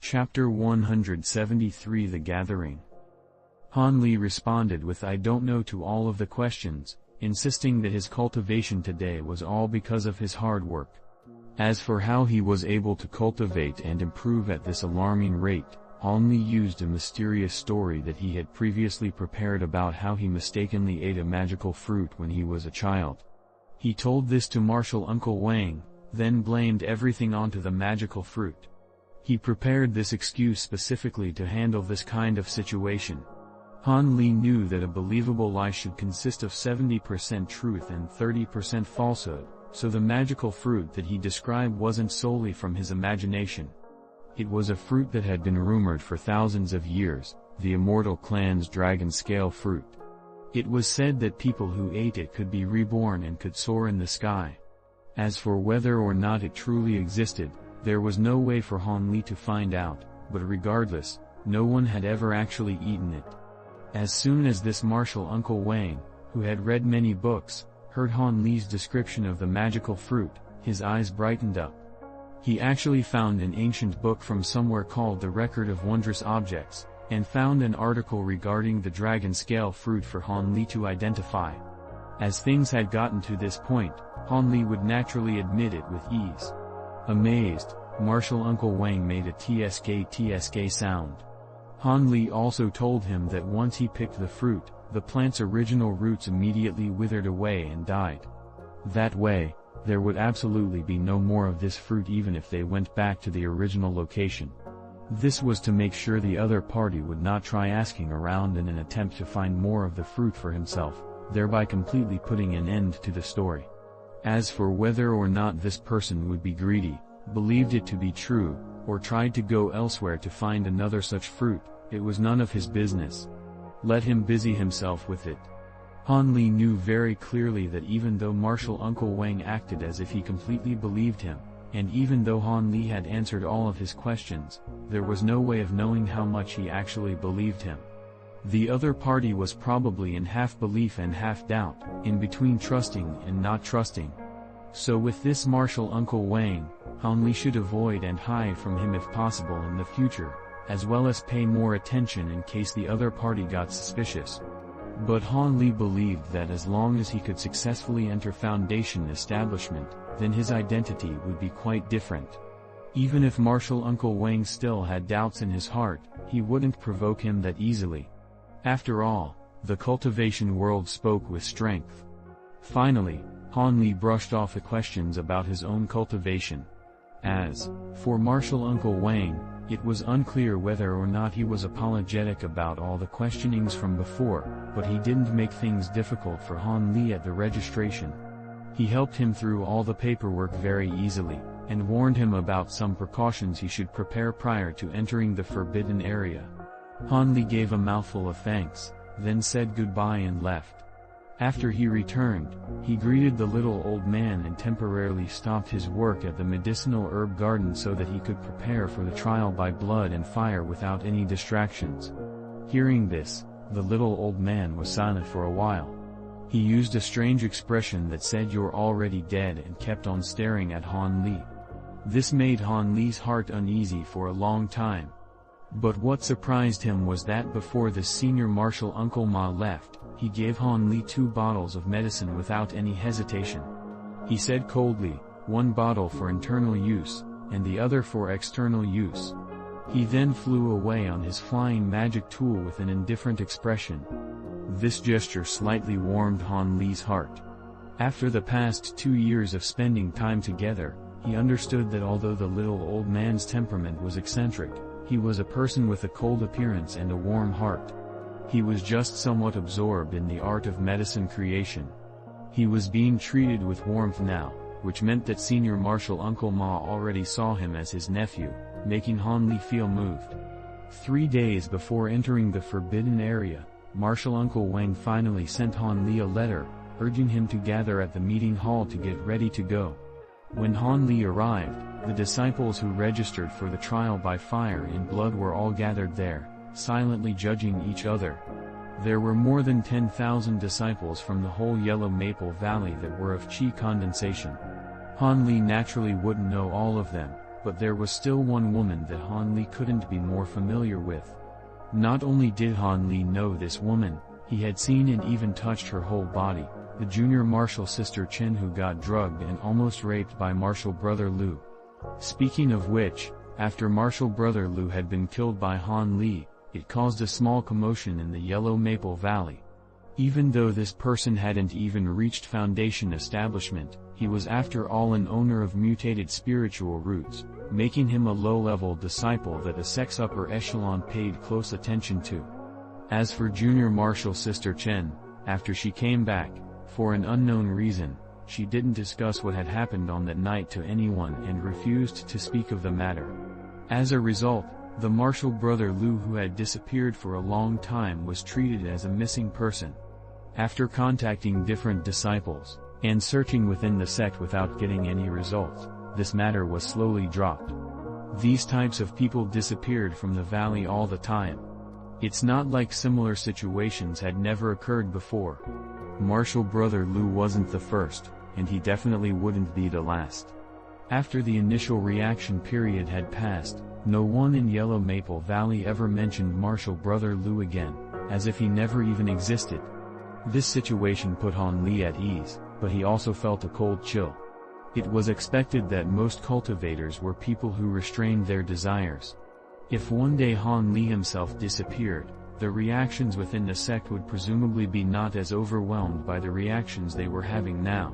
Chapter 173 The Gathering. Han Li responded with "I don't know" to all of the questions, insisting that his cultivation today was all because of his hard work. As for how he was able to cultivate and improve at this alarming rate, Han Li used a mysterious story that he had previously prepared about how he mistakenly ate a magical fruit when he was a child. He told this to Martial Uncle Wang, then blamed everything onto the magical fruit. He prepared this excuse specifically to handle this kind of situation. Han Li knew that a believable lie should consist of 70% truth and 30% falsehood, so the magical fruit that he described wasn't solely from his imagination. It was a fruit that had been rumored for thousands of years, the Immortal clan's dragon scale fruit. It was said that people who ate it could be reborn and could soar in the sky. As for whether or not it truly existed, there was no way for Han Li to find out, but regardless, no one had ever actually eaten it. As soon as this Martial Uncle Wang, who had read many books, heard Han Li's description of the magical fruit, his eyes brightened up. He actually found an ancient book from somewhere called the Record of Wondrous Objects, and found an article regarding the dragon scale fruit for Han Li to identify. As things had gotten to this point, Han Li would naturally admit it with ease. Amazed, Martial Uncle Wang made a tsk sound. Han Li also told him that once he picked the fruit, the plant's original roots immediately withered away and died. That way, there would absolutely be no more of this fruit even if they went back to the original location. This was to make sure the other party would not try asking around in an attempt to find more of the fruit for himself, thereby completely putting an end to the story. As for whether or not this person would be greedy, believed it to be true, or tried to go elsewhere to find another such fruit, it was none of his business. Let him busy himself with it. Han Li knew very clearly that even though Martial Uncle Wang acted as if he completely believed him, and even though Han Li had answered all of his questions, there was no way of knowing how much he actually believed him. The other party was probably in half belief and half doubt, in between trusting and not trusting. So with this Martial Uncle Wang, Han Li should avoid and hide from him if possible in the future, as well as pay more attention in case the other party got suspicious. But Han Li believed that as long as he could successfully enter Foundation establishment, then his identity would be quite different. Even if Martial Uncle Wang still had doubts in his heart, he wouldn't provoke him that easily. After all, the cultivation world spoke with strength. Finally, Han Li brushed off the questions about his own cultivation. As for Martial Uncle Wang, it was unclear whether or not he was apologetic about all the questionings from before, but he didn't make things difficult for Han Li at the registration. He helped him through all the paperwork very easily, and warned him about some precautions he should prepare prior to entering the forbidden area. Han Li gave a mouthful of thanks, then said goodbye and left. After he returned, he greeted the little old man and temporarily stopped his work at the medicinal herb garden so that he could prepare for the trial by blood and fire without any distractions. Hearing this, the little old man was silent for a while. He used a strange expression that said "You're already dead" and kept on staring at Han Li. This made Han Li's heart uneasy for a long time. But what surprised him was that before the senior Martial Uncle Ma left, he gave Han Li 2 bottles of medicine without any hesitation. He said coldly, "One bottle for internal use, and the other for external use." He then flew away on his flying magic tool with an indifferent expression. This gesture slightly warmed Han Li's heart. After the past 2 years of spending time together, he understood that although the little old man's temperament was eccentric, he was a person with a cold appearance and a warm heart. He was just somewhat absorbed in the art of medicine creation. He was being treated with warmth now, which meant that senior Martial Uncle Ma already saw him as his nephew, making Han Li feel moved. 3 days before entering the forbidden area, Martial Uncle Wang finally sent Han Li a letter, urging him to gather at the meeting hall to get ready to go. When Han Li arrived, the disciples who registered for the trial by fire and blood were all gathered there, silently judging each other. There were more than 10,000 disciples from the whole Yellow Maple Valley that were of Qi condensation. Han Li naturally wouldn't know all of them, but there was still one woman that Han Li couldn't be more familiar with. Not only did Han Li know this woman, he had seen and even touched her whole body, the junior martial sister Chen who got drugged and almost raped by martial brother Lu. Speaking of which, after martial brother Lu had been killed by Han Li, it caused a small commotion in the Yellow Maple Valley. Even though this person hadn't even reached Foundation establishment, he was after all an owner of mutated spiritual roots, making him a low-level disciple that a sex upper echelon paid close attention to. As for junior martial sister Chen, after she came back, for an unknown reason, she didn't discuss what had happened on that night to anyone and refused to speak of the matter. As a result, the martial brother Lu who had disappeared for a long time was treated as a missing person. After contacting different disciples, and searching within the sect without getting any results, this matter was slowly dropped. These types of people disappeared from the valley all the time. It's not like similar situations had never occurred before. Martial brother Lu wasn't the first, and he definitely wouldn't be the last. After the initial reaction period had passed, no one in Yellow Maple Valley ever mentioned martial brother Lu again, as if he never even existed. This situation put Han Li at ease, but he also felt a cold chill. It was expected that most cultivators were people who restrained their desires. If one day Han Li himself disappeared, the reactions within the sect would presumably be not as overwhelmed by the reactions they were having now.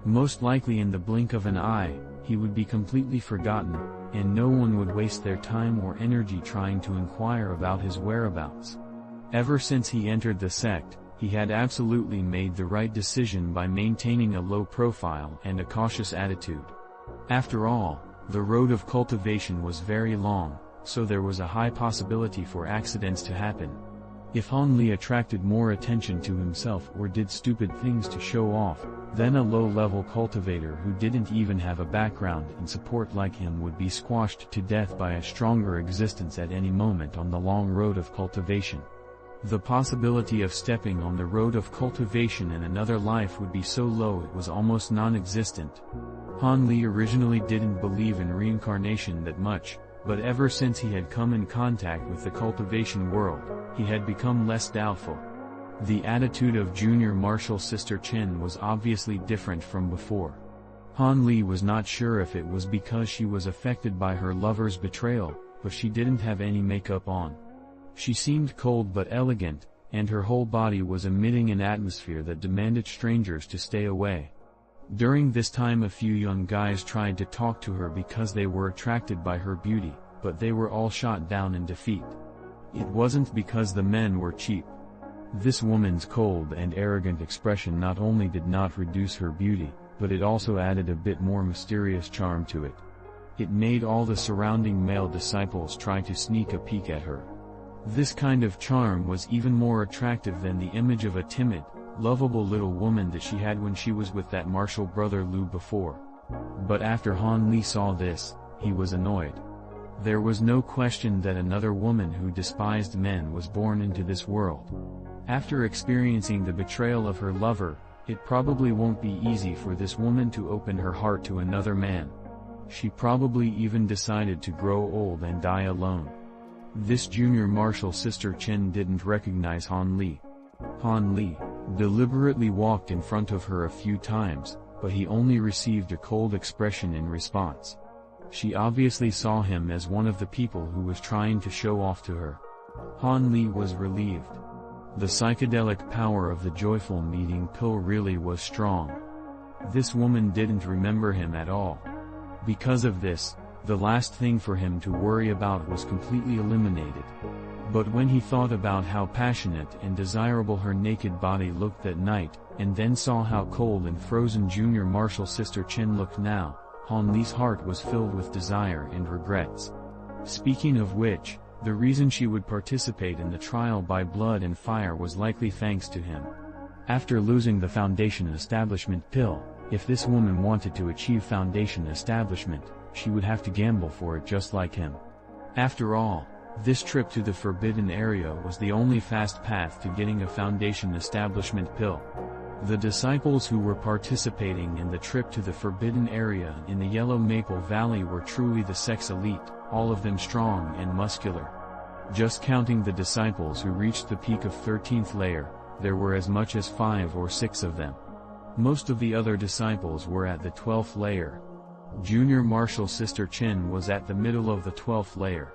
Most likely in the blink of an eye, he would be completely forgotten, and no one would waste their time or energy trying to inquire about his whereabouts. Ever since he entered the sect, he had absolutely made the right decision by maintaining a low profile and a cautious attitude. After all, the road of cultivation was very long, so there was a high possibility for accidents to happen. If Han Li attracted more attention to himself or did stupid things to show off, then a low-level cultivator who didn't even have a background and support like him would be squashed to death by a stronger existence at any moment on the long road of cultivation. The possibility of stepping on the road of cultivation in another life would be so low it was almost non-existent. Han Li originally didn't believe in reincarnation that much, but ever since he had come in contact with the cultivation world, he had become less doubtful. The attitude of junior martial sister Chen was obviously different from before. Han Li was not sure if it was because she was affected by her lover's betrayal, but she didn't have any makeup on. She seemed cold but elegant, and her whole body was emitting an atmosphere that demanded strangers to stay away. During this time a few young guys tried to talk to her because they were attracted by her beauty, but they were all shot down in defeat. It wasn't because the men were cheap. This woman's cold and arrogant expression not only did not reduce her beauty, but it also added a bit more mysterious charm to it. It made all the surrounding male disciples try to sneak a peek at her. This kind of charm was even more attractive than the image of a timid, lovable little woman that she had when she was with that martial brother Lu before. But after Han Li saw this, he was annoyed. There was no question that another woman who despised men was born into this world. After experiencing the betrayal of her lover, it probably won't be easy for this woman to open her heart to another man. She probably even decided to grow old and die alone. This junior martial sister Chen didn't recognize Han Li. Han Li deliberately walked in front of her a few times, but he only received a cold expression in response. She obviously saw him as one of the people who was trying to show off to her. Han Li was relieved. The psychedelic power of the joyful meeting pill really was strong. This woman didn't remember him at all. Because of this, the last thing for him to worry about was completely eliminated. But when he thought about how passionate and desirable her naked body looked that night, and then saw how cold and frozen junior martial sister Chen looked now, Han Li's heart was filled with desire and regrets. Speaking of which, the reason she would participate in the trial by blood and fire was likely thanks to him. After losing the Foundation establishment pill, if this woman wanted to achieve Foundation establishment, she would have to gamble for it just like him. After all, this trip to the Forbidden Area was the only fast path to getting a Foundation establishment pill. The disciples who were participating in the trip to the forbidden area in the Yellow Maple Valley were truly the sex elite, all of them strong and muscular. Just counting the disciples who reached the peak of 13th layer, there were as much as 5 or 6 of them. Most of the other disciples were at the 12th layer. Junior Marshall Sister Chin was at the middle of the 12th layer.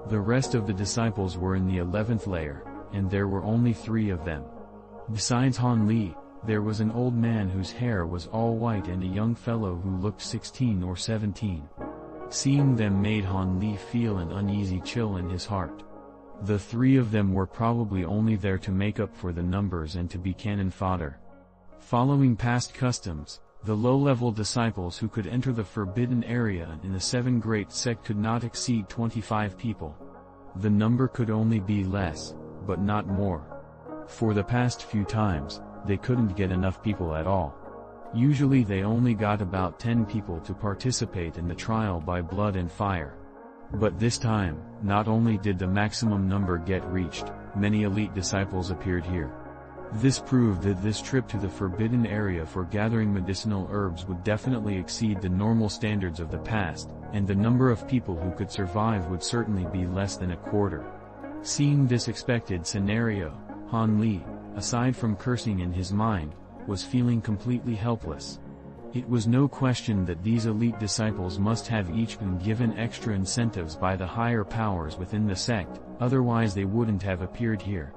The rest of the disciples were in the 11th layer, and there were only 3 of them. Besides Han Li, there was an old man whose hair was all white and a young fellow who looked 16 or 17. Seeing them made Han Li feel an uneasy chill in his heart. The 3 of them were probably only there to make up for the numbers and to be cannon fodder. Following past customs, the low-level disciples who could enter the forbidden area in the 7 great sect could not exceed 25 people. The number could only be less, but not more. For the past few times, they couldn't get enough people at all. Usually they only got about 10 people to participate in the trial by blood and fire. But this time, not only did the maximum number get reached, many elite disciples appeared here. This proved that this trip to the forbidden area for gathering medicinal herbs would definitely exceed the normal standards of the past, and the number of people who could survive would certainly be less than a quarter. Seeing this expected scenario, Han Li, aside from cursing in his mind, was feeling completely helpless. It was no question that these elite disciples must have each been given extra incentives by the higher powers within the sect, otherwise they wouldn't have appeared here.